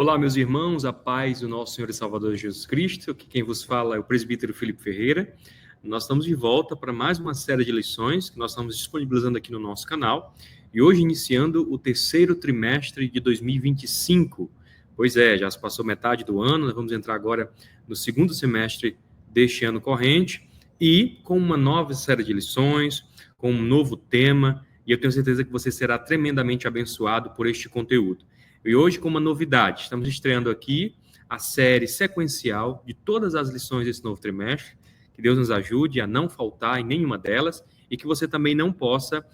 Olá, meus irmãos, a paz do nosso Senhor e Salvador Jesus Cristo. Aqui quem vos fala é o presbítero Felipe Ferreira. Nós estamos de volta para mais uma série de lições que nós estamos disponibilizando aqui no nosso canal. E hoje iniciando o terceiro trimestre de 2025. Pois é, já se passou metade do ano, nós vamos entrar agora no segundo semestre deste ano corrente e com uma nova série de lições, com um novo tema, e eu tenho certeza que você será tremendamente abençoado por este conteúdo. E hoje, com uma novidade, estamos estreando aqui a série sequencial de todas as lições desse novo trimestre. Que Deus nos ajude a não faltar em nenhuma delas e que você também não possa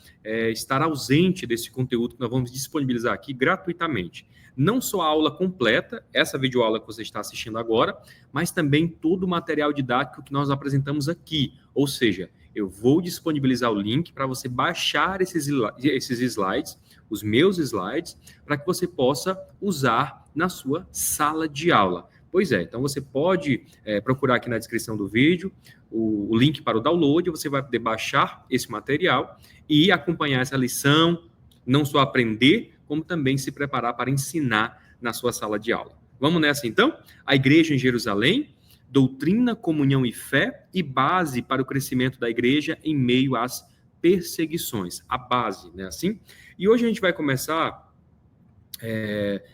estar ausente desse conteúdo que nós vamos disponibilizar aqui gratuitamente. Não só a aula completa, essa videoaula que você está assistindo agora, mas também todo o material didático que nós apresentamos aqui. Ou seja, eu vou disponibilizar o link para você baixar esses slides, os meus slides, para que você possa usar na sua sala de aula. Pois é, então você pode procurar aqui na descrição do vídeo o link para o download, você vai poder baixar esse material e acompanhar essa lição, não só aprender, como também se preparar para ensinar na sua sala de aula. Vamos nessa então? A igreja em Jerusalém, doutrina, comunhão e fé e base para o crescimento da igreja em meio às perseguições. A base, né? Assim? E hoje a gente vai começar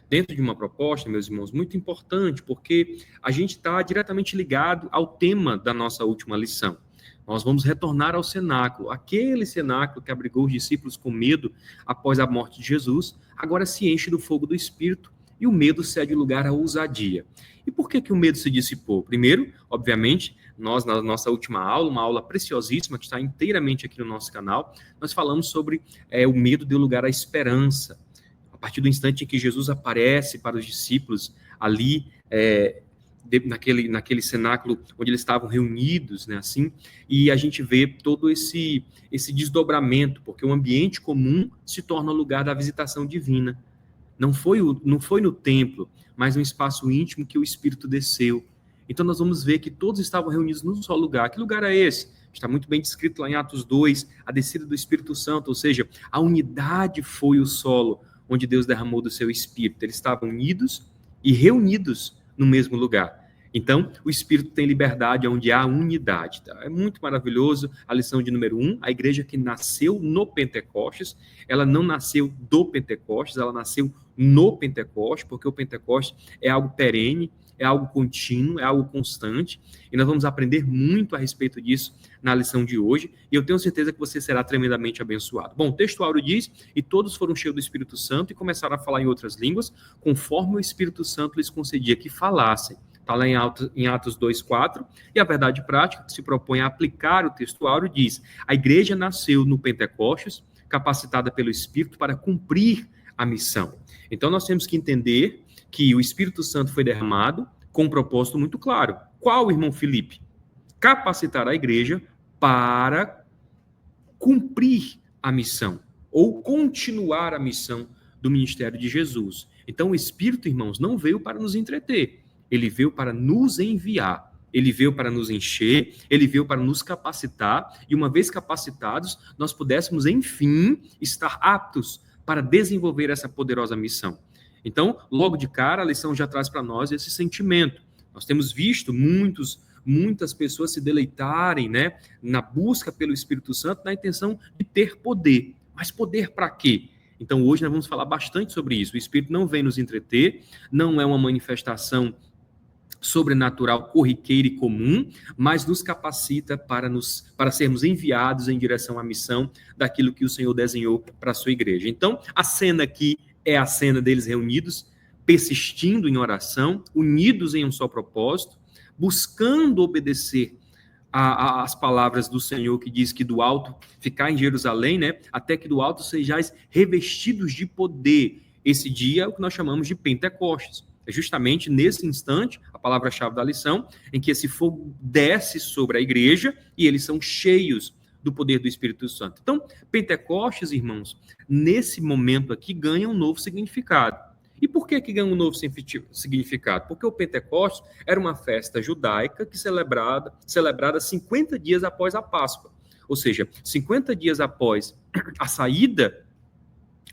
dentro de uma proposta, meus irmãos, muito importante, porque a gente está diretamente ligado ao tema da nossa última lição. Nós vamos retornar ao cenáculo, aquele cenáculo que abrigou os discípulos com medo após a morte de Jesus, agora se enche do fogo do Espírito e o medo cede lugar à ousadia. E por que o medo se dissipou? Primeiro, obviamente, nós, na nossa última aula, uma aula preciosíssima que está inteiramente aqui no nosso canal, nós falamos sobre o medo deu lugar à esperança. A partir do instante em que Jesus aparece para os discípulos ali, naquele cenáculo onde eles estavam reunidos, né, assim, e a gente vê todo esse desdobramento, porque o ambiente comum se torna o lugar da visitação divina. Não foi no templo, mas no espaço íntimo que o Espírito desceu. Então nós vamos ver que todos estavam reunidos num só lugar. Que lugar é esse? Está muito bem descrito lá em Atos 2, a descida do Espírito Santo, ou seja, a unidade foi o solo onde Deus derramou do seu Espírito. Eles estavam unidos e reunidos no mesmo lugar. Então, o Espírito tem liberdade onde há unidade. Tá? É muito maravilhoso a lição de número 1, a igreja que nasceu no Pentecostes, ela não nasceu do Pentecostes, ela nasceu no Pentecostes, porque o Pentecostes é algo perene, é algo contínuo, é algo constante, e nós vamos aprender muito a respeito disso na lição de hoje, e eu tenho certeza que você será tremendamente abençoado. Bom, o texto áureo diz, e todos foram cheios do Espírito Santo e começaram a falar em outras línguas, conforme o Espírito Santo lhes concedia que falassem. Está lá em Atos 2,4, e a verdade prática, que se propõe a aplicar o texto áureo, diz, a igreja nasceu no Pentecostes, capacitada pelo Espírito para cumprir a missão. Então, nós temos que entender que o Espírito Santo foi derramado com um propósito muito claro. Qual, irmão Felipe? Capacitar a igreja para cumprir a missão, ou continuar a missão do ministério de Jesus. Então, o Espírito, irmãos, não veio para nos entreter, ele veio para nos enviar. Ele veio para nos encher, ele veio para nos capacitar, e uma vez capacitados, nós pudéssemos, enfim, estar aptos para desenvolver essa poderosa missão. Então, logo de cara, a lição já traz para nós esse sentimento. Nós temos visto muitas pessoas se deleitarem, né, na busca pelo Espírito Santo, na intenção de ter poder. Mas poder para quê? Então, hoje nós vamos falar bastante sobre isso. O Espírito não vem nos entreter, não é uma manifestação sobrenatural, corriqueira e comum, mas nos capacita para sermos enviados em direção à missão daquilo que o Senhor desenhou para a sua igreja. Então, a cena aqui é a cena deles reunidos, persistindo em oração, unidos em um só propósito, buscando obedecer às palavras do Senhor, que diz que do alto, ficar em Jerusalém, né, até que do alto sejais revestidos de poder. Esse dia é o que nós chamamos de Pentecostes. É justamente nesse instante, a palavra-chave da lição, em que esse fogo desce sobre a igreja e eles são cheios do poder do Espírito Santo. Então, Pentecostes, irmãos, nesse momento aqui, ganha um novo significado. E por que ganha um novo significado? Porque o Pentecostes era uma festa judaica que celebrada 50 dias após a Páscoa. Ou seja, 50 dias após a saída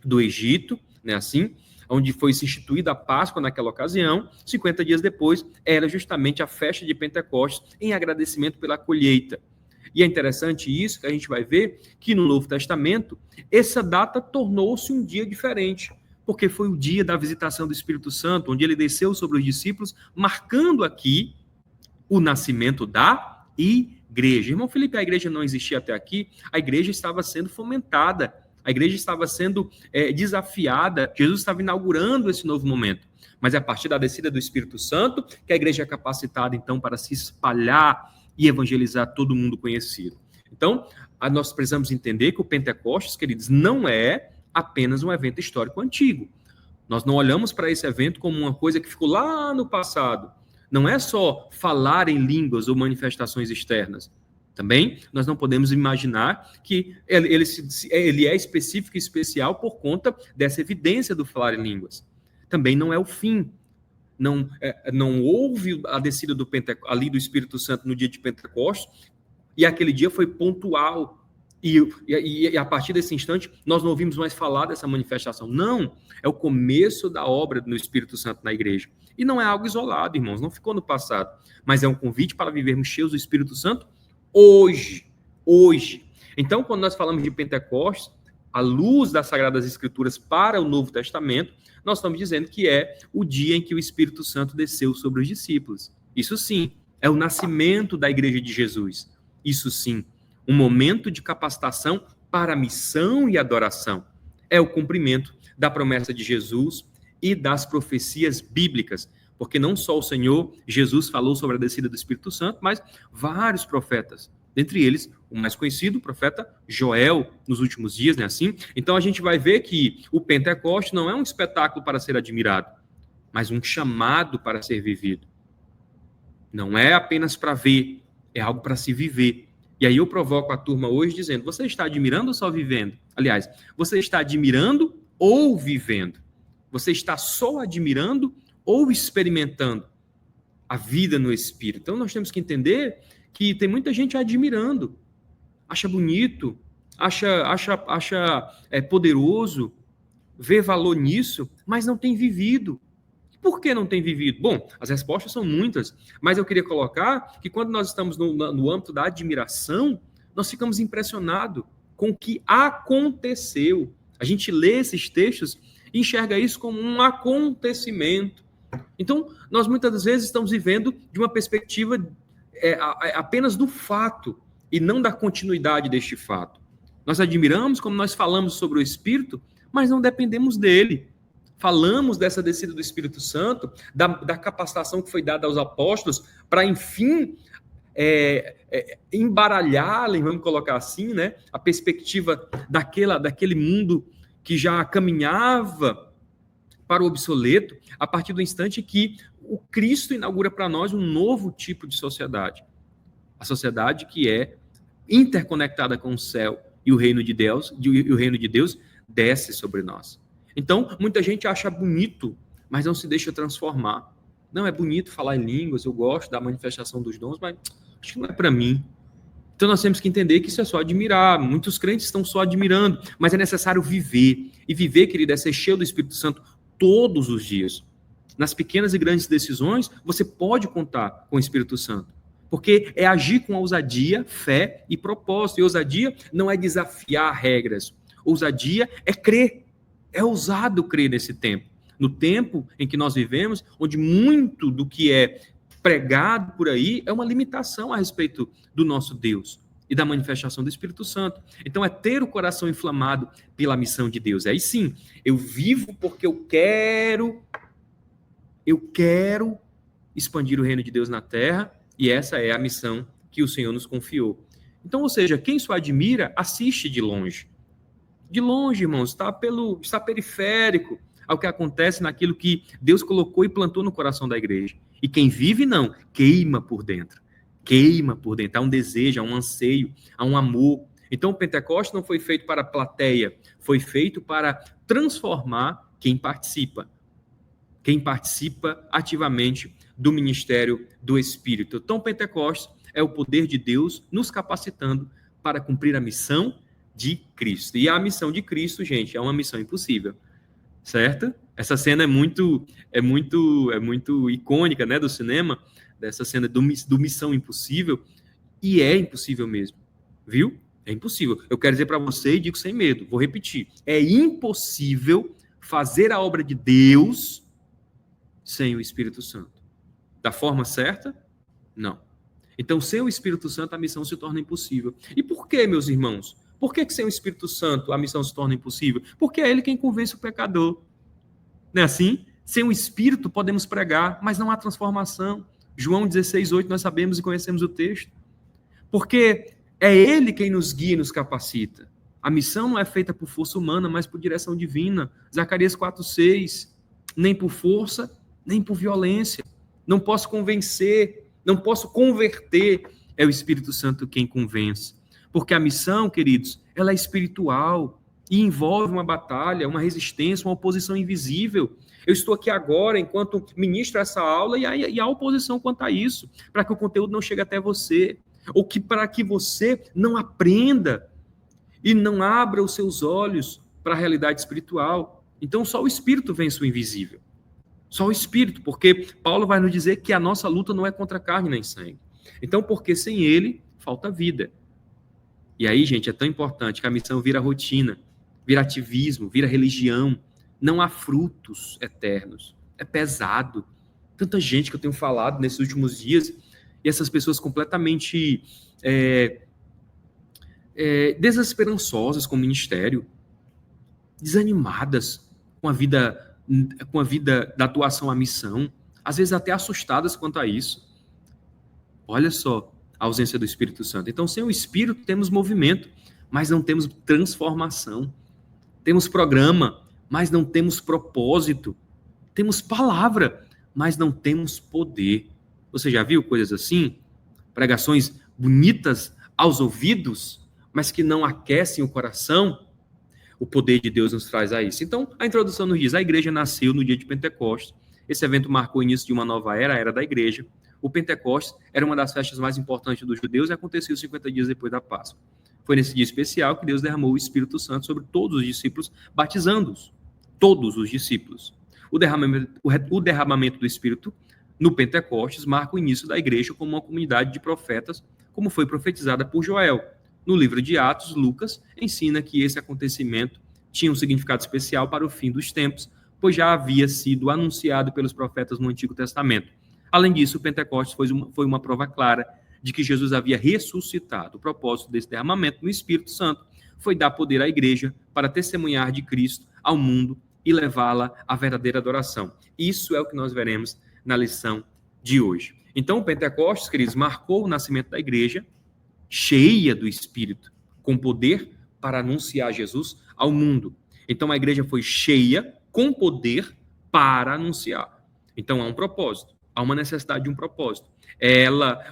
do Egito, né, assim, onde foi se instituída a Páscoa naquela ocasião, 50 dias depois, era justamente a festa de Pentecostes, em agradecimento pela colheita. E é interessante isso, que a gente vai ver que no Novo Testamento, essa data tornou-se um dia diferente, porque foi o dia da visitação do Espírito Santo, onde ele desceu sobre os discípulos, marcando aqui o nascimento da igreja. Irmão Felipe, a igreja não existia até aqui, a igreja estava sendo fomentada, a igreja estava sendo desafiada, Jesus estava inaugurando esse novo momento. Mas é a partir da descida do Espírito Santo que a igreja é capacitada, então, para se espalhar e evangelizar todo mundo conhecido. Então, nós precisamos entender que o Pentecostes, queridos, não é apenas um evento histórico antigo. Nós não olhamos para esse evento como uma coisa que ficou lá no passado. Não é só falar em línguas ou manifestações externas. Também, nós não podemos imaginar que ele é específico e especial por conta dessa evidência do falar em línguas. Também não é o fim. Não houve a descida ali do Espírito Santo no dia de Pentecostes, e aquele dia foi pontual. E a partir desse instante, nós não ouvimos mais falar dessa manifestação. Não, é o começo da obra do Espírito Santo na igreja. E não é algo isolado, irmãos, não ficou no passado, mas é um convite para vivermos cheios do Espírito Santo hoje. Então, quando nós falamos de Pentecostes, à luz das Sagradas Escrituras para o Novo Testamento, nós estamos dizendo que é o dia em que o Espírito Santo desceu sobre os discípulos. Isso sim, é o nascimento da igreja de Jesus. Isso sim, um momento de capacitação para a missão e adoração. É o cumprimento da promessa de Jesus e das profecias bíblicas, porque não só o Senhor Jesus falou sobre a descida do Espírito Santo, mas vários profetas, dentre eles o mais conhecido, o profeta Joel, nos últimos dias, né, assim? Então a gente vai ver que o Pentecoste não é um espetáculo para ser admirado, mas um chamado para ser vivido. Não é apenas para ver, é algo para se viver. E aí eu provoco a turma hoje dizendo, você está admirando ou só vivendo? Aliás, você está admirando ou vivendo? Você está só admirando ou experimentando a vida no Espírito? Então nós temos que entender que tem muita gente admirando, acha bonito, acha poderoso, vê valor nisso, mas não tem vivido. Por que não tem vivido? Bom, as respostas são muitas, mas eu queria colocar que quando nós estamos no âmbito da admiração, nós ficamos impressionados com o que aconteceu. A gente lê esses textos e enxerga isso como um acontecimento. Então, nós muitas das vezes estamos vivendo de uma perspectiva apenas do fato e não da continuidade deste fato. Nós admiramos como nós falamos sobre o Espírito, mas não dependemos dele. Falamos dessa descida do Espírito Santo, da capacitação que foi dada aos apóstolos, para, enfim, embaralharem, vamos colocar assim, né, a perspectiva daquele mundo que já caminhava para o obsoleto, a partir do instante que o Cristo inaugura para nós um novo tipo de sociedade. A sociedade que é interconectada com o céu e o reino de Deus, e o reino de Deus desce sobre nós. Então, muita gente acha bonito, mas não se deixa transformar. Não, é bonito falar em línguas, eu gosto da manifestação dos dons, mas acho que não é para mim. Então, nós temos que entender que isso é só admirar. Muitos crentes estão só admirando, mas é necessário viver. E viver, querido, é ser cheio do Espírito Santo todos os dias. Nas pequenas e grandes decisões, você pode contar com o Espírito Santo. Porque é agir com ousadia, fé e propósito. E ousadia não é desafiar regras. Ousadia é crer. É ousado crer nesse tempo. No tempo em que nós vivemos, onde muito do que é pregado por aí é uma limitação a respeito do nosso Deus e da manifestação do Espírito Santo. Então é ter o coração inflamado pela missão de Deus. Aí sim, eu vivo porque eu quero expandir o reino de Deus na terra, e essa é a missão que o Senhor nos confiou. Então, ou seja, quem só admira, assiste de longe. De longe, irmãos, está periférico ao que acontece naquilo que Deus colocou e plantou no coração da igreja. E quem vive, não, queima por dentro. Queima por dentro. Há um desejo, há um anseio, há um amor. Então, o Pentecostes não foi feito para a plateia, foi feito para transformar quem participa ativamente do ministério do Espírito. Então, o Pentecostes é o poder de Deus nos capacitando para cumprir a missão de Cristo. E a missão de Cristo, gente, é uma missão impossível. certo? Essa cena é muito icônica, né, do cinema, dessa cena do Missão Impossível, e é impossível mesmo, viu? É impossível. Eu quero dizer para você e digo sem medo, vou repetir, é impossível fazer a obra de Deus sem o Espírito Santo. Da forma certa? Não. Então, sem o Espírito Santo, a missão se torna impossível. E por que, meus irmãos? Por que sem o Espírito Santo a missão se torna impossível? Porque é ele quem convence o pecador. Não é assim? Sem o Espírito podemos pregar, mas não há transformação. João 16:8, nós sabemos e conhecemos o texto. Porque é ele quem nos guia e nos capacita. A missão não é feita por força humana, mas por direção divina. Zacarias 4:6, nem por força, nem por violência. Não posso convencer, não posso converter, é o Espírito Santo quem convence. Porque a missão, queridos, ela é espiritual e envolve uma batalha, uma resistência, uma oposição invisível. Eu estou aqui agora, enquanto ministro essa aula, e há oposição quanto a isso, para que o conteúdo não chegue até você, ou que para que você não aprenda e não abra os seus olhos para a realidade espiritual. Então, só o Espírito vence o invisível. Só o Espírito, porque Paulo vai nos dizer que a nossa luta não é contra carne nem sangue. Então, porque sem ele, falta vida. E aí, gente, é tão importante que a missão vira rotina, vira ativismo, vira religião. Não há frutos eternos. É pesado. Tanta gente que eu tenho falado nesses últimos dias, e essas pessoas completamente desesperançosas com o ministério, desanimadas com a vida da atuação à missão, às vezes até assustadas quanto a isso. Olha só a ausência do Espírito Santo. Então, sem o Espírito, temos movimento, mas não temos transformação. Temos programa, mas não temos propósito. Temos palavra, mas não temos poder. Você já viu coisas assim? Pregações bonitas aos ouvidos, mas que não aquecem o coração? O poder de Deus nos traz a isso. Então, a introdução nos diz, a igreja nasceu no dia de Pentecostes. Esse evento marcou o início de uma nova era, a era da igreja. O Pentecostes era uma das festas mais importantes dos judeus e aconteceu 50 dias depois da Páscoa. Foi nesse dia especial que Deus derramou o Espírito Santo sobre todos os discípulos, batizando-os. Todos os discípulos. O derramamento do Espírito no Pentecostes marca o início da igreja como uma comunidade de profetas, como foi profetizada por Joel. No livro de Atos, Lucas ensina que esse acontecimento tinha um significado especial para o fim dos tempos, pois já havia sido anunciado pelos profetas no Antigo Testamento. Além disso, o Pentecostes foi uma prova clara de que Jesus havia ressuscitado. O propósito desse derramamento no Espírito Santo foi dar poder à igreja para testemunhar de Cristo ao mundo e levá-la à verdadeira adoração. Isso é o que nós veremos na lição de hoje. Então, o Pentecostes, queridos, marcou o nascimento da igreja, cheia do Espírito, com poder para anunciar Jesus ao mundo. Então, a igreja foi cheia, com poder para anunciar. Então, há um propósito, há uma necessidade de um propósito.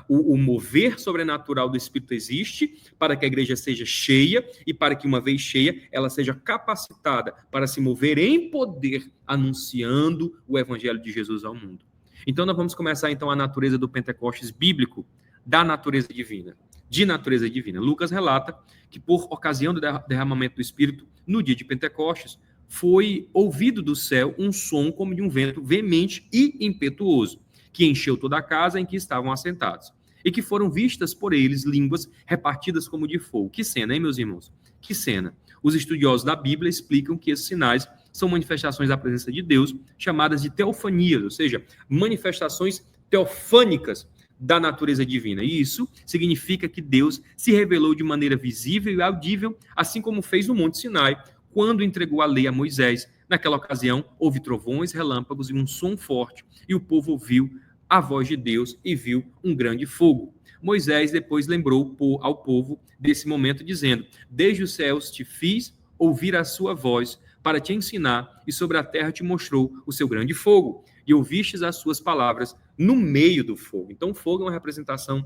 O mover sobrenatural do Espírito existe para que a igreja seja cheia e para que, uma vez cheia, ela seja capacitada para se mover em poder, anunciando o evangelho de Jesus ao mundo. Então, nós vamos começar, então, a natureza do Pentecostes bíblico, da natureza divina. De natureza divina. Lucas relata que, por ocasião do derramamento do Espírito, no dia de Pentecostes, foi ouvido do céu um som como de um vento veemente e impetuoso, que encheu toda a casa em que estavam assentados, e que foram vistas por eles línguas repartidas como de fogo. Que cena, hein, meus irmãos? Que cena. Os estudiosos da Bíblia explicam que esses sinais são manifestações da presença de Deus, chamadas de teofanias, ou seja, manifestações teofânicas da natureza divina. E isso significa que Deus se revelou de maneira visível e audível, assim como fez no Monte Sinai, quando entregou a lei a Moisés. Naquela ocasião, houve trovões, relâmpagos e um som forte, e o povo ouviu a voz de Deus e viu um grande fogo. Moisés depois lembrou ao povo desse momento, dizendo: desde os céus te fiz ouvir a sua voz para te ensinar, e sobre a terra te mostrou o seu grande fogo, e ouvistes as suas palavras no meio do fogo. Então, o fogo é uma representação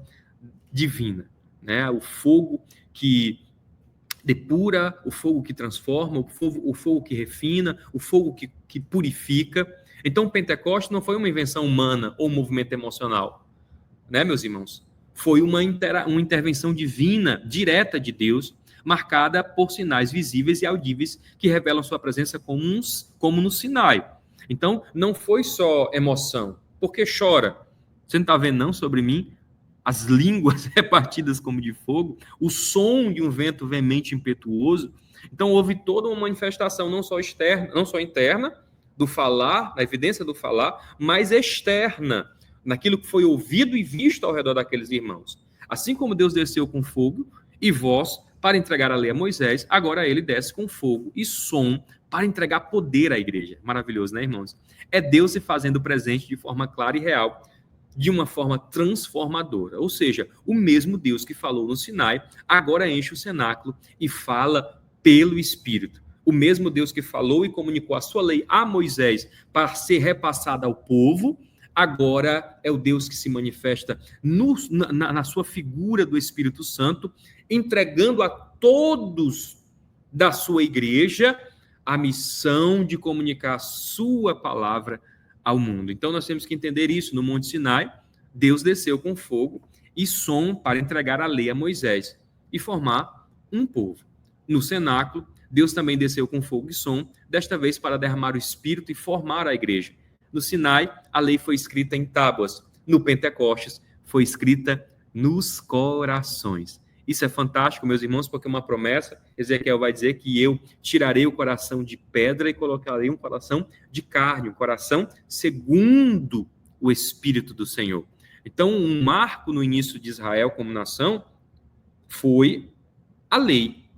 divina, né? O fogo que depura, o fogo que transforma, o fogo que refina, o fogo que purifica. Então, o Pentecostes não foi uma invenção humana ou um movimento emocional, né, meus irmãos? Foi uma intervenção divina, direta de Deus, marcada por sinais visíveis e audíveis que revelam sua presença como no Sinai. Então, não foi só emoção. Por que chora? Você não está vendo não sobre mim? As línguas repartidas como de fogo, o som de um vento veemente e impetuoso. Então, houve toda uma manifestação não só externa, não só interna, do falar, da evidência do falar, mas externa, naquilo que foi ouvido e visto ao redor daqueles irmãos. Assim como Deus desceu com fogo e voz para entregar a lei a Moisés, agora ele desce com fogo e som para entregar poder à igreja. Maravilhoso, né, irmãos? É Deus se fazendo presente de forma clara e real, de uma forma transformadora. Ou seja, o mesmo Deus que falou no Sinai, agora enche o cenáculo e fala pelo Espírito. O mesmo Deus que falou e comunicou a sua lei a Moisés para ser repassada ao povo, agora é o Deus que se manifesta na sua figura do Espírito Santo, entregando a todos da sua igreja a missão de comunicar a sua palavra ao mundo. Então nós temos que entender isso. No Monte Sinai, Deus desceu com fogo e som para entregar a lei a Moisés e formar um povo. No cenáculo, Deus também desceu com fogo e som, desta vez para derramar o Espírito e formar a igreja. No Sinai, a lei foi escrita em tábuas. No Pentecostes, foi escrita nos corações. Isso é fantástico, meus irmãos, porque é uma promessa. Ezequiel vai dizer que eu tirarei o coração de pedra e colocarei um coração de carne, um coração segundo o Espírito do Senhor. Então, um marco no início de Israel como nação foi a lei.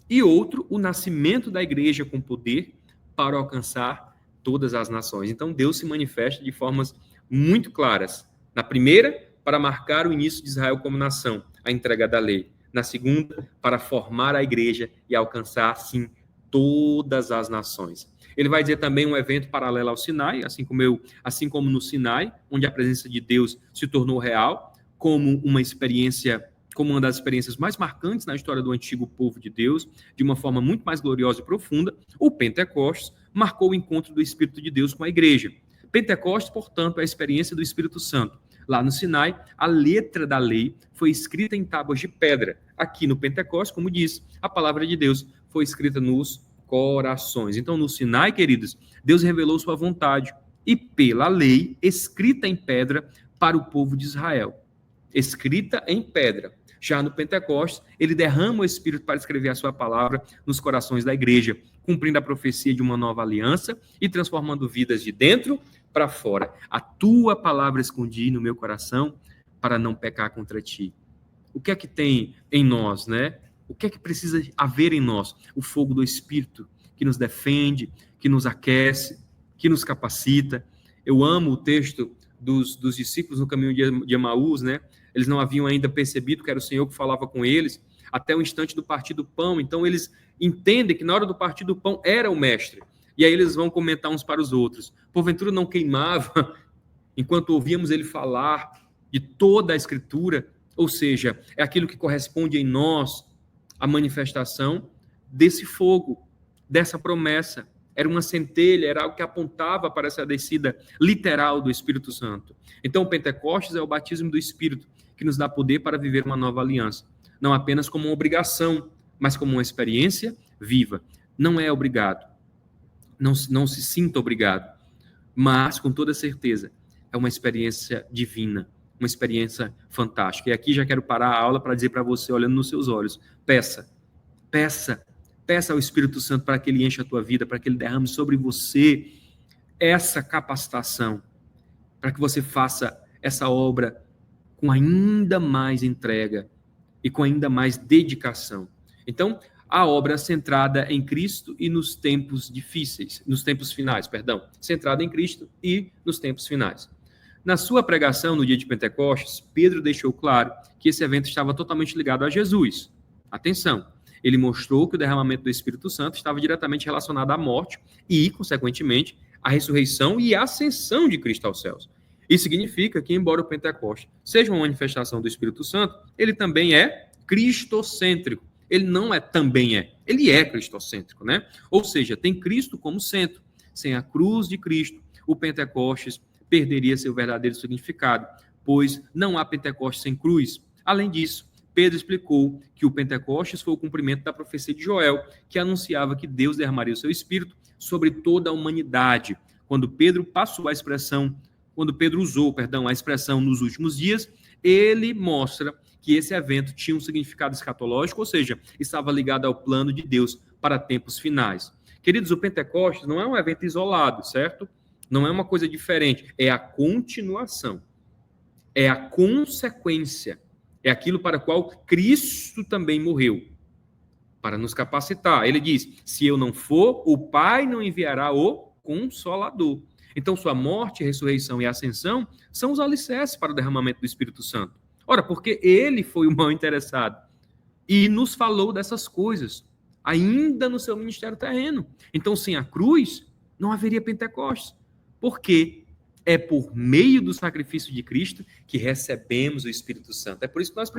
E outro, o nascimento da igreja com poder para alcançar todas as nações. Então, Deus se manifesta de formas muito claras. Na primeira, para marcar o início de Israel como nação, a entrega da lei. Na segunda, para formar a igreja e alcançar, sim, todas as nações. Ele vai dizer também um evento paralelo ao Sinai, assim como no Sinai, onde a presença de Deus se tornou real, como uma das experiências mais marcantes na história do antigo povo de Deus, de uma forma muito mais gloriosa e profunda. O Pentecostes marcou o encontro do Espírito de Deus com a igreja. Pentecostes, portanto, é a experiência do Espírito Santo. Lá no Sinai, a letra da lei foi escrita em tábuas de pedra. Aqui no Pentecostes, como diz, a palavra de Deus foi escrita nos corações. Então, no Sinai, queridos, Deus revelou sua vontade e pela lei escrita em pedra para o povo de Israel. Escrita em pedra. Já no Pentecostes, ele derrama o Espírito para escrever a sua palavra nos corações da igreja, cumprindo a profecia de uma nova aliança e transformando vidas de dentro para fora. A tua palavra escondi no meu coração para não pecar contra ti. O que é que tem em nós, né? O que é que precisa haver em nós? O fogo do Espírito que nos defende, que nos aquece, que nos capacita. Eu amo o texto dos discípulos no caminho de Emaús, né? Eles não haviam ainda percebido que era o Senhor que falava com eles até o instante do partir do pão. Então, eles entendem que na hora do partir do pão era o mestre. E aí eles vão comentar uns para os outros. Porventura não queimava enquanto ouvíamos ele falar de toda a Escritura? Ou seja, é aquilo que corresponde em nós a manifestação desse fogo, dessa promessa. Era uma centelha, era algo que apontava para essa descida literal do Espírito Santo. Então, o Pentecostes é o batismo do Espírito, que nos dá poder para viver uma nova aliança. Não apenas como uma obrigação, mas como uma experiência viva. Não é obrigado. Não se sinta obrigado. Mas, com toda certeza, é uma experiência divina, uma experiência fantástica. E aqui já quero parar a aula para dizer para você, olhando nos seus olhos, peça ao Espírito Santo para que ele encha a tua vida, para que ele derrame sobre você essa capacitação, para que você faça essa obra com ainda mais entrega e com ainda mais dedicação. Então, a obra centrada em Cristo e nos tempos difíceis, nos tempos finais, centrada em Cristo e nos tempos finais. Na sua pregação no dia de Pentecostes, Pedro deixou claro que esse evento estava totalmente ligado a Jesus. Atenção! Ele mostrou que o derramamento do Espírito Santo estava diretamente relacionado à morte e, consequentemente, à ressurreição e à ascensão de Cristo aos céus. Isso significa que, embora o Pentecostes seja uma manifestação do Espírito Santo, ele também é cristocêntrico. Ele não é também é, ele é cristocêntrico, né? Ou seja, tem Cristo como centro. Sem a cruz de Cristo, o Pentecostes perderia seu verdadeiro significado, pois não há Pentecostes sem cruz. Além disso, Pedro explicou que o Pentecostes foi o cumprimento da profecia de Joel, que anunciava que Deus derramaria o seu Espírito sobre toda a humanidade. Quando Pedro usou a expressão nos últimos dias, ele mostra que esse evento tinha um significado escatológico, ou seja, estava ligado ao plano de Deus para tempos finais. Queridos, o Pentecostes não é um evento isolado, certo? Não é uma coisa diferente, é a continuação, é a consequência, é aquilo para o qual Cristo também morreu, para nos capacitar. Ele diz, se eu não for, o Pai não enviará o Consolador. Então, sua morte, ressurreição e ascensão são os alicerces para o derramamento do Espírito Santo. Ora, porque ele foi o mal interessado e nos falou dessas coisas, ainda no seu ministério terreno. Então, sem a cruz, não haveria Pentecostes. Porque é por meio do sacrifício de Cristo que recebemos o Espírito Santo. É por isso que nós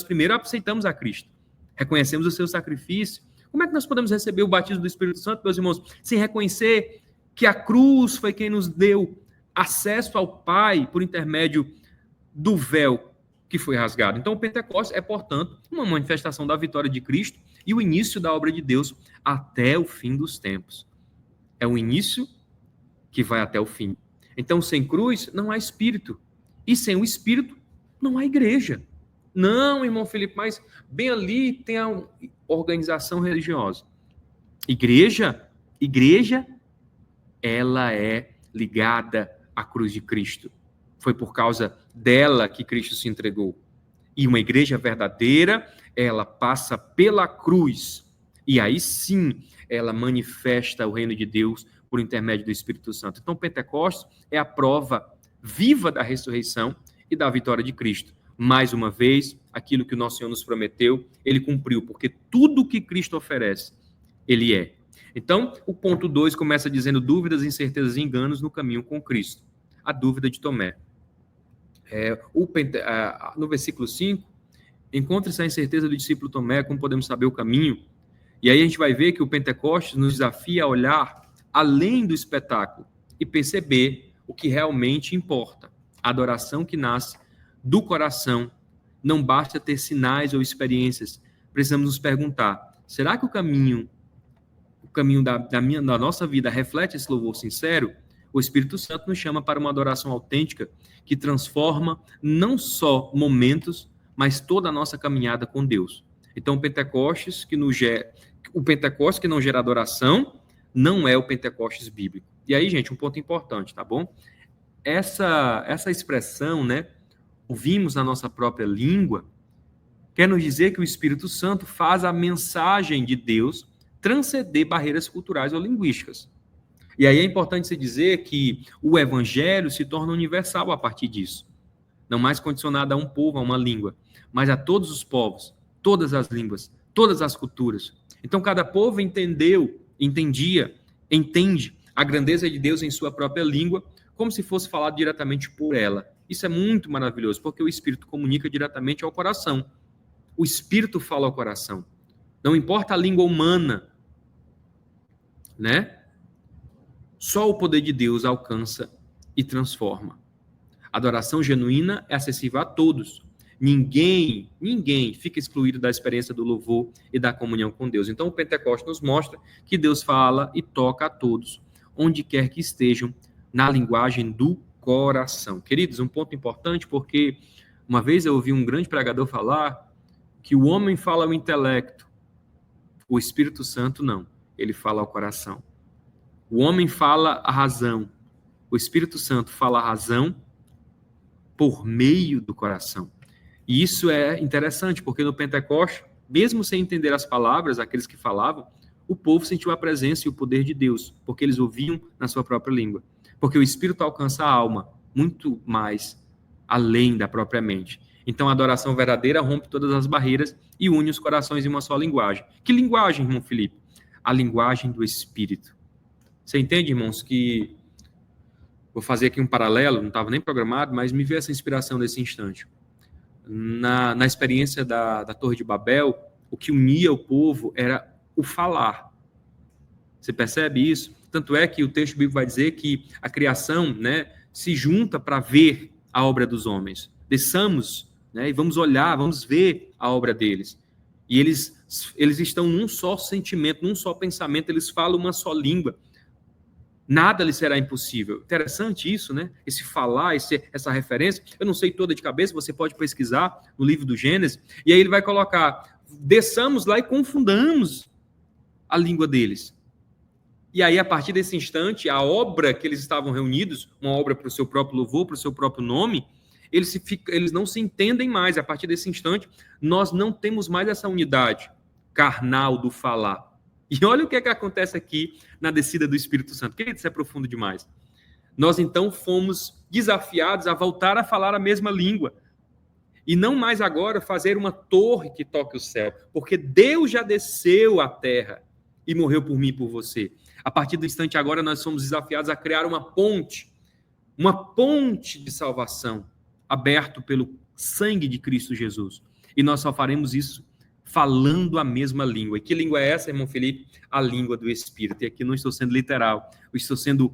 primeiro aceitamos a Cristo. Reconhecemos o seu sacrifício. Como é que nós podemos receber o batismo do Espírito Santo, meus irmãos, sem reconhecer que a cruz foi quem nos deu acesso ao Pai por intermédio do véu que foi rasgado? Então, o Pentecostes é, portanto, uma manifestação da vitória de Cristo e o início da obra de Deus até o fim dos tempos. É o início que vai até o fim. Então, sem cruz, não há Espírito. E sem o Espírito, não há igreja. Não, irmão Felipe, mas bem ali tem a organização religiosa. Igreja, ela é ligada à cruz de Cristo. Foi por causa dela que Cristo se entregou. E uma igreja verdadeira, ela passa pela cruz. E aí sim, ela manifesta o reino de Deus por intermédio do Espírito Santo. Então, Pentecostes é a prova viva da ressurreição e da vitória de Cristo. Mais uma vez, aquilo que o nosso Senhor nos prometeu, ele cumpriu, porque tudo que Cristo oferece, ele é. Então, o ponto 2 começa dizendo dúvidas, incertezas e enganos no caminho com Cristo. A dúvida de Tomé. No versículo 5, encontra-se a incerteza do discípulo Tomé, como podemos saber o caminho. E aí a gente vai ver que o Pentecostes nos desafia a olhar além do espetáculo e perceber o que realmente importa. A adoração que nasce do coração. Não basta ter sinais ou experiências. Precisamos nos perguntar, será que o caminho da nossa vida reflete esse louvor sincero? O Espírito Santo nos chama para uma adoração autêntica que transforma não só momentos, mas toda a nossa caminhada com Deus. Então, o Pentecostes que não gera adoração não é o Pentecostes bíblico. E aí, gente, um ponto importante, tá bom? Essa expressão, né, ouvimos na nossa própria língua, quer nos dizer que o Espírito Santo faz a mensagem de Deus transcender barreiras culturais ou linguísticas. E aí é importante se dizer que o evangelho se torna universal a partir disso. Não mais condicionado a um povo, a uma língua, mas a todos os povos, todas as línguas, todas as culturas. Então cada povo entende a grandeza de Deus em sua própria língua, como se fosse falado diretamente por ela. Isso é muito maravilhoso, porque o Espírito comunica diretamente ao coração. O Espírito fala ao coração. Não importa a língua humana, né? Só o poder de Deus alcança e transforma. A adoração genuína é acessível a todos. Ninguém fica excluído da experiência do louvor e da comunhão com Deus. Então o Pentecostes nos mostra que Deus fala e toca a todos, onde quer que estejam, na linguagem do coração. Queridos, um ponto importante, porque uma vez eu ouvi um grande pregador falar que o homem fala ao intelecto, o Espírito Santo não, ele fala ao coração. O homem fala a razão, o Espírito Santo fala a razão por meio do coração. E isso é interessante, porque no Pentecostes, mesmo sem entender as palavras, aqueles que falavam, o povo sentiu a presença e o poder de Deus, porque eles ouviam na sua própria língua. Porque o Espírito alcança a alma muito mais além da própria mente. Então a adoração verdadeira rompe todas as barreiras e une os corações em uma só linguagem. Que linguagem, irmão Felipe? A linguagem do Espírito. Você entende, irmãos, que... Vou fazer aqui um paralelo, não estava nem programado, mas me veio essa inspiração nesse instante. Na experiência da Torre de Babel, o que unia o povo era o falar. Você percebe isso? Tanto é que o texto bíblico vai dizer que a criação, né, se junta para ver a obra dos homens. Desçamos né? E vamos olhar, vamos ver a obra deles. E eles estão num só sentimento, num só pensamento, eles falam uma só língua. Nada lhe será impossível. Interessante isso, né? Esse falar, essa referência. Eu não sei toda de cabeça, você pode pesquisar no livro do Gênesis. E aí ele vai colocar, desçamos lá e confundamos a língua deles. E aí, a partir desse instante, a obra que eles estavam reunidos, uma obra para o seu próprio louvor, para o seu próprio nome, eles não se entendem mais. A partir desse instante, nós não temos mais essa unidade carnal do falar. E olha o que acontece aqui na descida do Espírito Santo. Querido, isso é profundo demais. Nós, então, fomos desafiados a voltar a falar a mesma língua. E não mais agora fazer uma torre que toque o céu. Porque Deus já desceu à terra e morreu por mim e por você. A partir do instante agora, nós somos desafiados a criar uma ponte de salvação, aberto pelo sangue de Cristo Jesus. E nós só faremos isso falando a mesma língua. E que língua é essa, irmão Felipe? A língua do Espírito. E aqui não estou sendo literal, eu estou sendo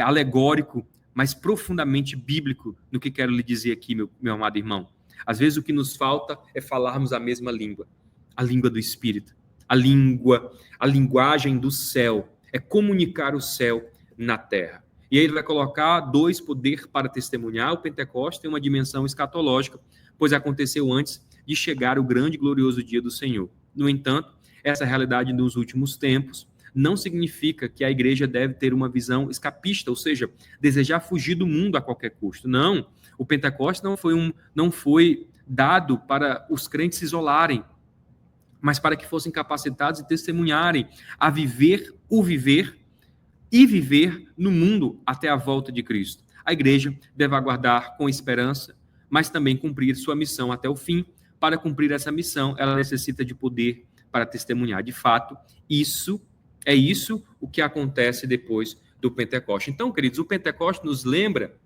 alegórico, mas profundamente bíblico no que quero lhe dizer aqui, meu amado irmão. Às vezes o que nos falta é falarmos a mesma língua, a língua do Espírito, a linguagem do céu, é comunicar o céu na terra. E aí ele vai colocar 2, poder para testemunhar. O Pentecostes tem uma dimensão escatológica, pois aconteceu antes de chegar o grande e glorioso dia do Senhor. No entanto, essa realidade dos últimos tempos não significa que a igreja deve ter uma visão escapista, ou seja, desejar fugir do mundo a qualquer custo. Não, o Pentecostes não foi dado para os crentes se isolarem, mas para que fossem capacitados e testemunharem a viver no mundo até a volta de Cristo. A igreja deve aguardar com esperança, mas também cumprir sua missão até o fim. Para cumprir essa missão, ela necessita de poder para testemunhar. De fato, isso o que acontece depois do Pentecostes. Então, queridos, o Pentecostes nos lembra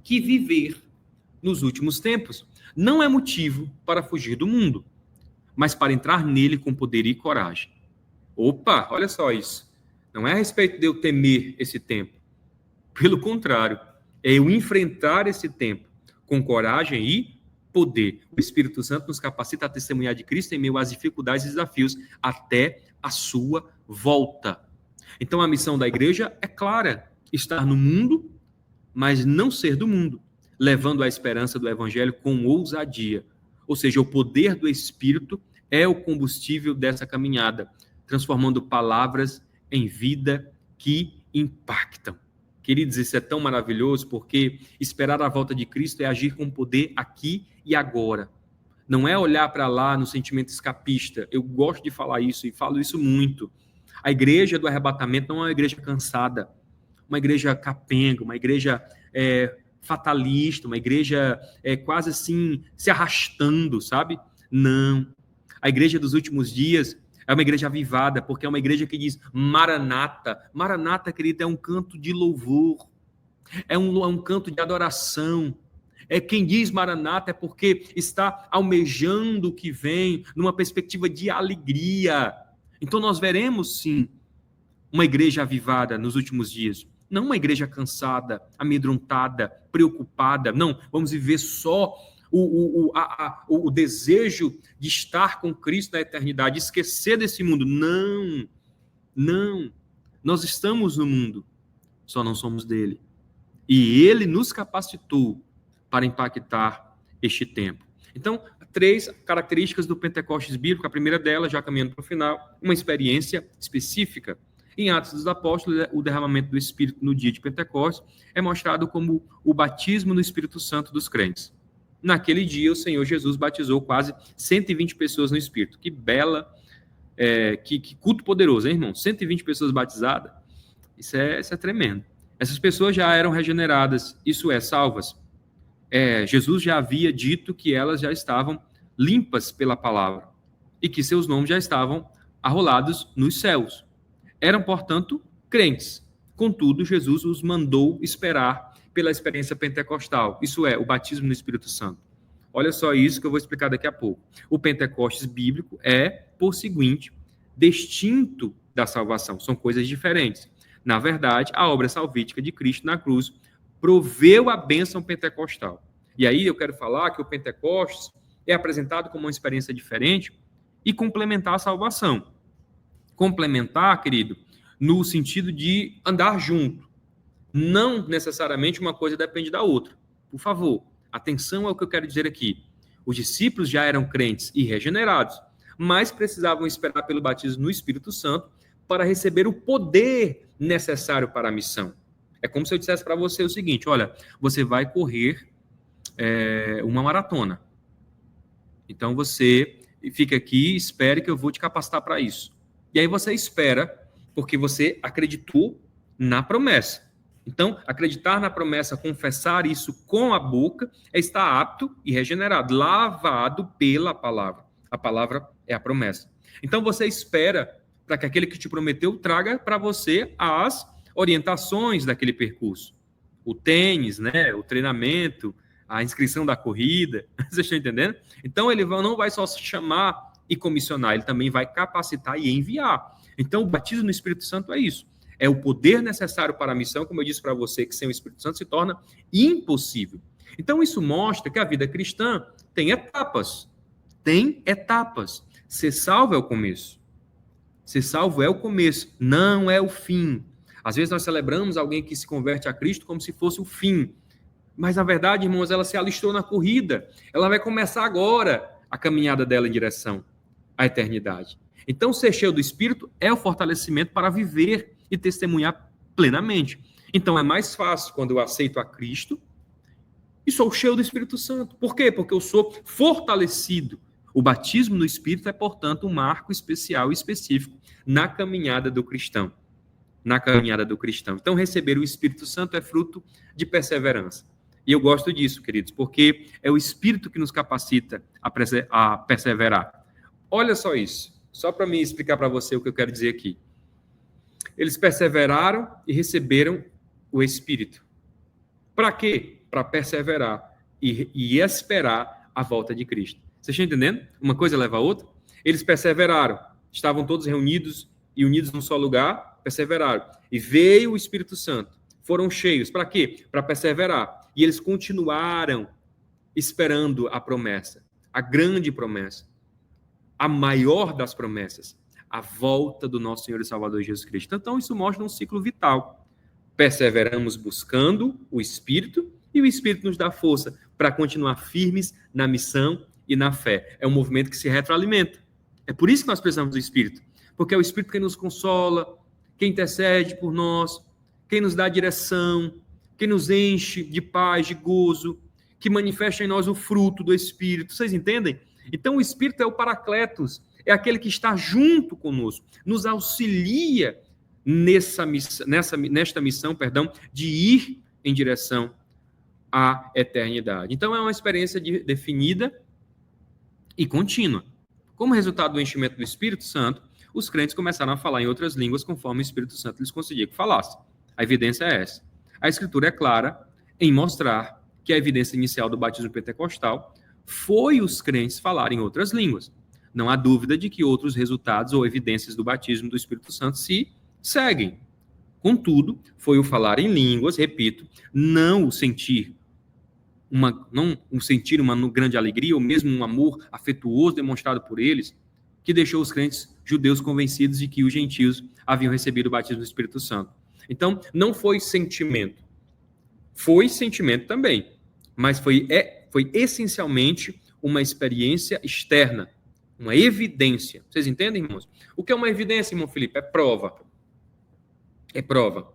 que viver nos últimos tempos não é motivo para fugir do mundo, mas para entrar nele com poder e coragem. Opa, olha só isso. Não é a respeito de eu temer esse tempo. Pelo contrário, é eu enfrentar esse tempo com coragem e poder. O Espírito Santo nos capacita a testemunhar de Cristo em meio às dificuldades e desafios até a sua volta. Então a missão da igreja é clara: estar no mundo, mas não ser do mundo, levando a esperança do evangelho com ousadia. Ou seja, o poder do Espírito é o combustível dessa caminhada, transformando palavras em vida que impactam. Queridos, isso é tão maravilhoso, porque esperar a volta de Cristo é agir com poder aqui e agora. Não é olhar para lá no sentimento escapista. Eu gosto de falar isso e falo isso muito. A igreja do arrebatamento não é uma igreja cansada, uma igreja capenga, uma igreja fatalista, uma igreja quase assim se arrastando, sabe? Não. A igreja dos últimos dias é uma igreja avivada, porque é uma igreja que diz Maranata. Maranata, querido, é um canto de louvor, é um canto de adoração. Quem diz Maranata é porque está almejando o que vem, numa perspectiva de alegria. Então nós veremos, sim, uma igreja avivada nos últimos dias. Não uma igreja cansada, amedrontada, preocupada. Não, vamos viver só o desejo de estar com Cristo na eternidade, esquecer desse mundo. Não, não. Nós estamos no mundo, só não somos dele. E ele nos capacitou para impactar este tempo. Então, 3 características do Pentecostes bíblico. A primeira delas, já caminhando para o final, uma experiência específica. Em Atos dos Apóstolos, o derramamento do Espírito no dia de Pentecostes é mostrado como o batismo no Espírito Santo dos crentes. Naquele dia, o Senhor Jesus batizou quase 120 pessoas no Espírito. Que bela, que culto poderoso, hein, irmão? 120 pessoas batizadas. Isso é tremendo. Essas pessoas já eram regeneradas, isso é, salvas. Jesus já havia dito que elas já estavam limpas pela palavra e que seus nomes já estavam arrolados nos céus. Eram, portanto, crentes. Contudo, Jesus os mandou esperar pela experiência pentecostal, isso é, o batismo no Espírito Santo. Olha só isso que eu vou explicar daqui a pouco. O Pentecostes bíblico é, por seguinte, distinto da salvação. São coisas diferentes. Na verdade, a obra salvífica de Cristo na cruz proveu a bênção pentecostal. E aí eu quero falar que o Pentecostes é apresentado como uma experiência diferente e complementar a salvação. Complementar, querido, no sentido de andar junto. Não necessariamente uma coisa depende da outra. Por favor, atenção ao que eu quero dizer aqui. Os discípulos já eram crentes e regenerados, mas precisavam esperar pelo batismo no Espírito Santo para receber o poder necessário para a missão. É como se eu dissesse para você o seguinte: olha, você vai correr uma maratona. Então você fica aqui, espere que eu vou te capacitar para isso. E aí você espera, porque você acreditou na promessa. Então, acreditar na promessa, confessar isso com a boca, é estar apto e regenerado, lavado pela palavra. A palavra é a promessa. Então, você espera para que aquele que te prometeu traga para você as orientações daquele percurso. O tênis, né, o treinamento, a inscrição da corrida. Vocês estão entendendo? Então, ele não vai só se chamar e comissionar, ele também vai capacitar e enviar. Então, o batismo no Espírito Santo é isso. É o poder necessário para a missão, como eu disse para você, que sem o Espírito Santo se torna impossível. Então, isso mostra que a vida cristã tem etapas. Tem etapas. Ser salvo é o começo. Ser salvo é o começo, não é o fim. Às vezes nós celebramos alguém que se converte a Cristo como se fosse o fim. Mas, na verdade, irmãos, ela se alistou na corrida. Ela vai começar agora a caminhada dela em direção à eternidade. Então, ser cheio do Espírito é o fortalecimento para viver e testemunhar plenamente. Então, é mais fácil quando eu aceito a Cristo e sou cheio do Espírito Santo. Por quê? Porque eu sou fortalecido. O batismo no Espírito é, portanto, um marco especial e específico na caminhada do cristão. Na caminhada do cristão. Então, receber o Espírito Santo é fruto de perseverança. E eu gosto disso, queridos, porque é o Espírito que nos capacita a perseverar. Olha só isso, só para me explicar para você o que eu quero dizer aqui. Eles perseveraram e receberam o Espírito. Para quê? Para perseverar e esperar a volta de Cristo. Vocês estão entendendo? Uma coisa leva a outra. Eles perseveraram, estavam todos reunidos e unidos num só lugar, perseveraram. E veio o Espírito Santo. Foram cheios. Para quê? Para perseverar. E eles continuaram esperando a promessa, a grande promessa, a maior das promessas, a volta do nosso Senhor e Salvador Jesus Cristo. Então, isso mostra um ciclo vital. Perseveramos buscando o Espírito e o Espírito nos dá força para continuar firmes na missão e na fé. É um movimento que se retroalimenta. É por isso que nós precisamos do Espírito, porque é o Espírito quem nos consola, quem intercede por nós, quem nos dá direção, quem nos enche de paz, de gozo, que manifesta em nós o fruto do Espírito. Vocês entendem? Então, o Espírito é o Paracletos, é aquele que está junto conosco, nos auxilia nesta missão, de ir em direção à eternidade. Então, é uma experiência definida e contínua. Como resultado do enchimento do Espírito Santo, os crentes começaram a falar em outras línguas conforme o Espírito Santo lhes concedia que falasse. A evidência é essa. A Escritura é clara em mostrar que a evidência inicial do batismo pentecostal foi os crentes falarem outras línguas. Não há dúvida de que outros resultados ou evidências do batismo do Espírito Santo se seguem. Contudo, foi o falar em línguas, repito, não o sentir uma grande alegria ou mesmo um amor afetuoso demonstrado por eles, que deixou os crentes judeus convencidos de que os gentios haviam recebido o batismo do Espírito Santo. Então, não foi sentimento. Foi sentimento também, mas foi essencialmente uma experiência externa, uma evidência. Vocês entendem, irmãos? O que é uma evidência, irmão Felipe? É prova. É prova.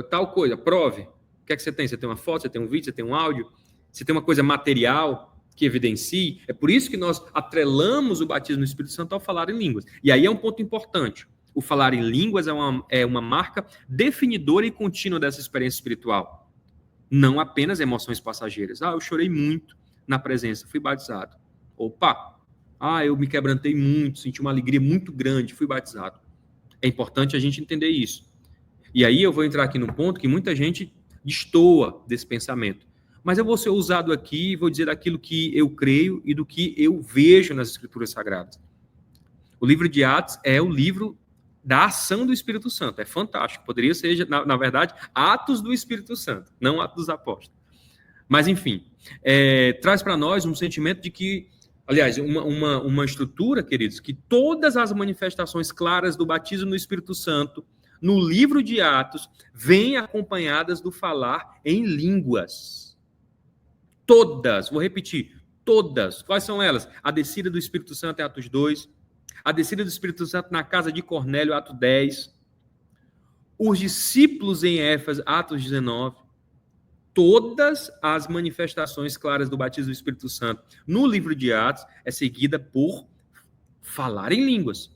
Tal coisa, prove. O que é que você tem? Você tem uma foto, você tem um vídeo, você tem um áudio, você tem uma coisa material que evidencie. É por isso que nós atrelamos o batismo no Espírito Santo ao falar em línguas. E aí é um ponto importante. O falar em línguas é uma marca definidora e contínua dessa experiência espiritual. Não apenas emoções passageiras. Eu chorei muito na presença, fui batizado. Opa! Eu me quebrantei muito, senti uma alegria muito grande, fui batizado. É importante a gente entender isso. E aí eu vou entrar aqui no ponto que muita gente destoa desse pensamento. Mas eu vou ser ousado aqui e vou dizer aquilo que eu creio e do que eu vejo nas Escrituras Sagradas. O livro de Atos é o livro da ação do Espírito Santo. É fantástico. Poderia ser, na verdade, Atos do Espírito Santo, não Atos dos Apóstolos. Mas, enfim, traz para nós um sentimento de que, aliás, uma estrutura, queridos, que todas as manifestações claras do batismo no Espírito Santo, no livro de Atos, vêm acompanhadas do falar em línguas. Todas, vou repetir, todas. Quais são elas? A descida do Espírito Santo em Atos 2, a descida do Espírito Santo na casa de Cornélio, Atos 10, os discípulos em Éfeso, Atos 19, todas as manifestações claras do batismo do Espírito Santo no livro de Atos é seguida por falar em línguas.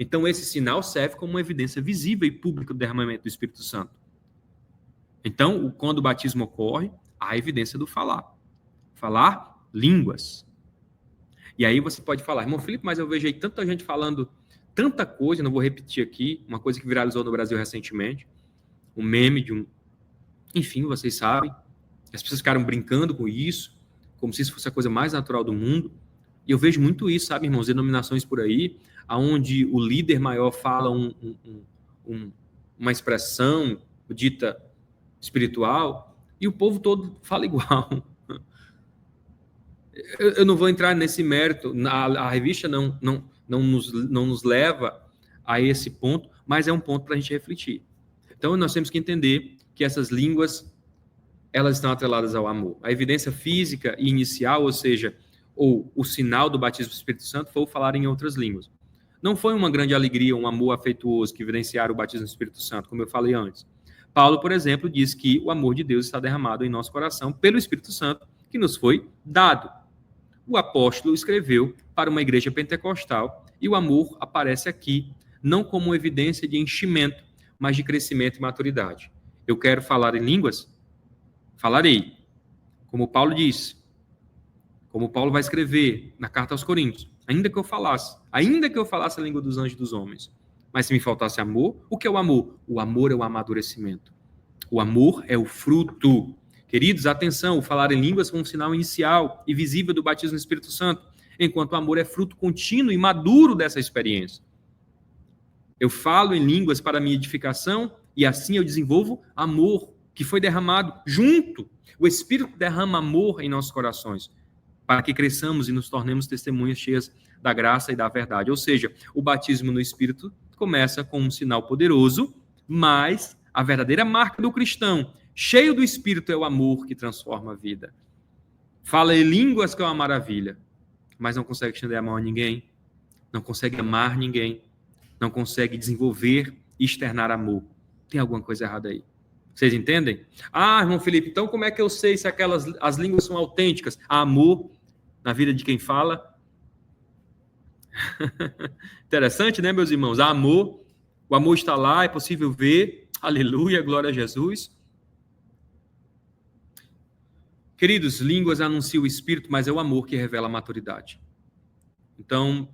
Então, esse sinal serve como uma evidência visível e pública do derramamento do Espírito Santo. Então, quando o batismo ocorre, há a evidência do falar. Falar línguas. E aí você pode falar, irmão Felipe, mas eu vejo aí tanta gente falando tanta coisa, não vou repetir aqui, uma coisa que viralizou no Brasil recentemente, um meme de um... Enfim, vocês sabem, as pessoas ficaram brincando com isso, como se isso fosse a coisa mais natural do mundo. E eu vejo muito isso, sabe, irmãos, denominações por aí, onde o líder maior fala uma expressão dita espiritual, e o povo todo fala igual. Eu não vou entrar nesse mérito, a revista não nos leva a esse ponto, mas é um ponto para a gente refletir. Então, nós temos que entender que essas línguas, elas estão atreladas ao amor. A evidência física inicial, ou seja, o sinal do batismo do Espírito Santo, foi o falar em outras línguas. Não foi uma grande alegria, um amor afetuoso que evidenciaram o batismo do Espírito Santo, como eu falei antes. Paulo, por exemplo, diz que o amor de Deus está derramado em nosso coração pelo Espírito Santo, que nos foi dado. O apóstolo escreveu para uma igreja pentecostal e o amor aparece aqui, não como evidência de enchimento, mas de crescimento e maturidade. Eu quero falar em línguas? Falarei. Como Paulo disse, como Paulo vai escrever na carta aos Coríntios, ainda que eu falasse a língua dos anjos e dos homens, mas se me faltasse amor, o que é o amor? O amor é o amadurecimento. O amor é o fruto. Queridos, atenção, o falar em línguas foi um sinal inicial e visível do batismo no Espírito Santo, enquanto o amor é fruto contínuo e maduro dessa experiência. Eu falo em línguas para minha edificação e assim eu desenvolvo amor, que foi derramado junto. O Espírito derrama amor em nossos corações, para que cresçamos e nos tornemos testemunhas cheias da graça e da verdade. Ou seja, o batismo no Espírito começa com um sinal poderoso, mas a verdadeira marca do cristão, cheio do Espírito, é o amor que transforma a vida. Fala em línguas, que é uma maravilha, mas não consegue estender a mão a ninguém, não consegue amar ninguém, não consegue desenvolver e externar amor. Tem alguma coisa errada aí. Vocês entendem? Ah, irmão Felipe, então como é que eu sei se as línguas são autênticas? Há amor na vida de quem fala. Interessante, né, meus irmãos? Há amor, o amor está lá, é possível ver. Aleluia, glória a Jesus. Queridos, línguas anunciam o Espírito, mas é o amor que revela a maturidade. Então,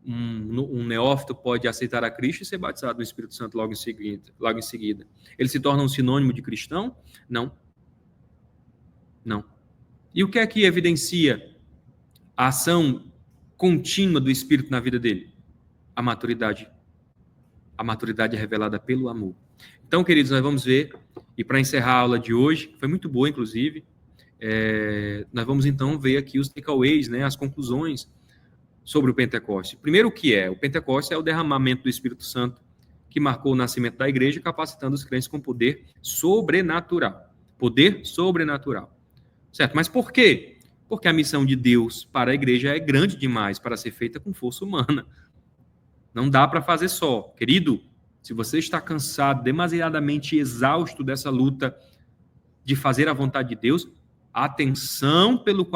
um neófito pode aceitar a Cristo e ser batizado no Espírito Santo logo em seguida. Ele se torna um sinônimo de cristão? Não. Não. E o que é que evidencia a ação contínua do Espírito na vida dele? A maturidade. A maturidade é revelada pelo amor. Então, queridos, nós vamos ver, e para encerrar a aula de hoje, foi muito boa, inclusive, nós vamos então ver aqui os takeaways, né, as conclusões sobre o Pentecoste. Primeiro, o que é? O Pentecoste é o derramamento do Espírito Santo que marcou o nascimento da igreja, capacitando os crentes com poder sobrenatural. Poder sobrenatural. Certo? Mas por quê? Porque a missão de Deus para a igreja é grande demais para ser feita com força humana. Não dá para fazer só. Querido, se você está cansado, demasiadamente exausto dessa luta de fazer a vontade de Deus, atenção pelo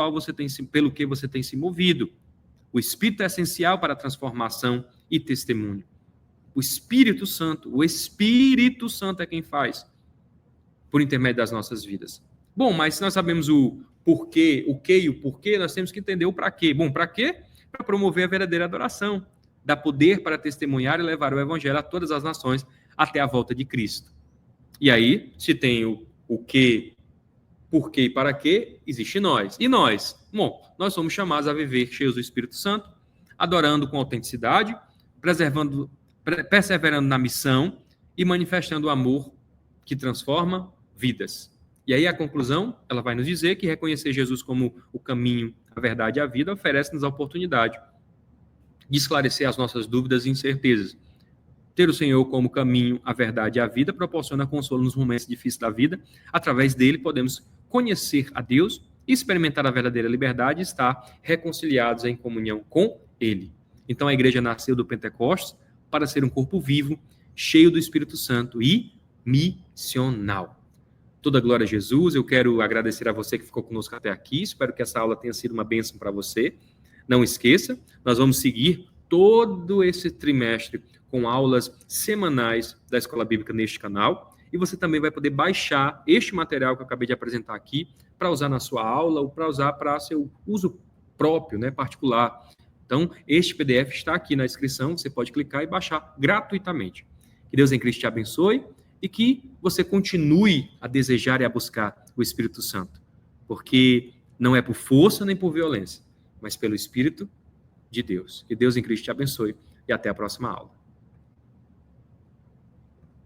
que você tem se movido. O Espírito é essencial para a transformação e testemunho. O Espírito Santo é quem faz, por intermédio das nossas vidas. Bom, mas se nós sabemos o porquê, o que e o porquê, nós temos que entender o para quê. Bom, para quê? Para promover a verdadeira adoração, dar poder para testemunhar e levar o Evangelho a todas as nações até a volta de Cristo. E aí, se tem o que, por quê e para quê, existe nós. E nós? Bom, nós somos chamados a viver cheios do Espírito Santo, adorando com autenticidade, perseverando na missão e manifestando o amor que transforma vidas. E aí a conclusão, ela vai nos dizer que reconhecer Jesus como o caminho, a verdade e a vida oferece-nos a oportunidade de esclarecer as nossas dúvidas e incertezas. Ter o Senhor como caminho, a verdade e a vida proporciona consolo nos momentos difíceis da vida. Através dele podemos conhecer a Deus, experimentar a verdadeira liberdade e estar reconciliados em comunhão com ele. Então a igreja nasceu do Pentecostes para ser um corpo vivo, cheio do Espírito Santo e missional. Toda glória a Jesus. Eu quero agradecer a você que ficou conosco até aqui. Espero que essa aula tenha sido uma bênção para você. Não esqueça, nós vamos seguir todo esse trimestre com aulas semanais da Escola Bíblica neste canal. E você também vai poder baixar este material que eu acabei de apresentar aqui para usar na sua aula ou para usar para seu uso próprio, né, particular. Então, este PDF está aqui na descrição. Você pode clicar e baixar gratuitamente. Que Deus em Cristo te abençoe e que você continue a desejar e a buscar o Espírito Santo. Porque não é por força nem por violência, mas pelo Espírito de Deus. Que Deus em Cristo te abençoe e até a próxima aula.